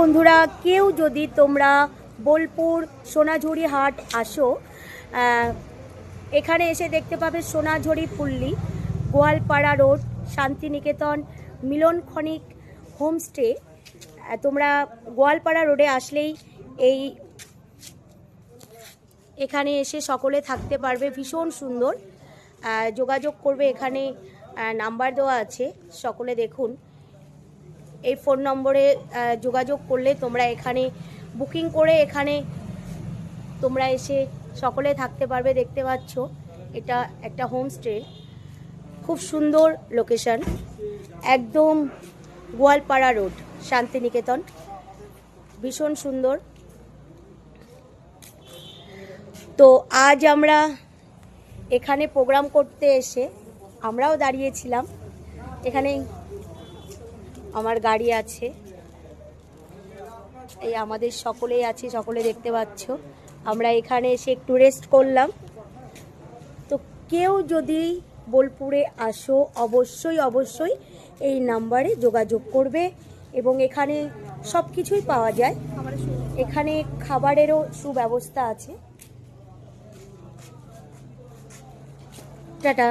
বন্ধুরা, কেউ যদি তোমরা বোলপুর সোনাঝুরি হাট আসো, এখানে এসে দেখতে পাবে সোনাঝুরি পল্লী, গোয়ালপাড়া রোড, শান্তিনিকেতন মিলন খনিক হোমস্টে। তোমরা গোয়ালপাড়া রোডে আসলেই এখানে এসে সকলে থাকতে পারবে। ভীষণ সুন্দর, যোগাযোগ করবে, এখানে নাম্বার দেওয়া আছে, সকলে দেখুন। এই ফোন নম্বরে যোগাযোগ করলে তোমরা এখানে বুকিং করে এখানে তোমরা এসে সকলে থাকতে পারবে। দেখতে পাচ্ছ এটা একটা হোমস্টে, খুব সুন্দর লোকেশন, একদম গোয়ালপাড়া রোড, শান্তিনিকেতন, ভীষণ সুন্দর। তো আজ আমরা এখানে প্রোগ্রাম করতে এসে আমরাও দাঁড়িয়েছিলাম। এখানে আমার গাড়ি আছে, এই আমাদের সকলেই আছে, সকলে দেখতে পাচ্ছ। আমরা এখানে এসে একটু রেস্ট করলাম। তো কেউ যদি বোলপুরে আসো, অবশ্যই অবশ্যই এই নাম্বারে যোগাযোগ করবে এবং এখানে সব কিছুই পাওয়া যায়। এখানে খাবারেরও সুব্যবস্থা আছে। টাটা।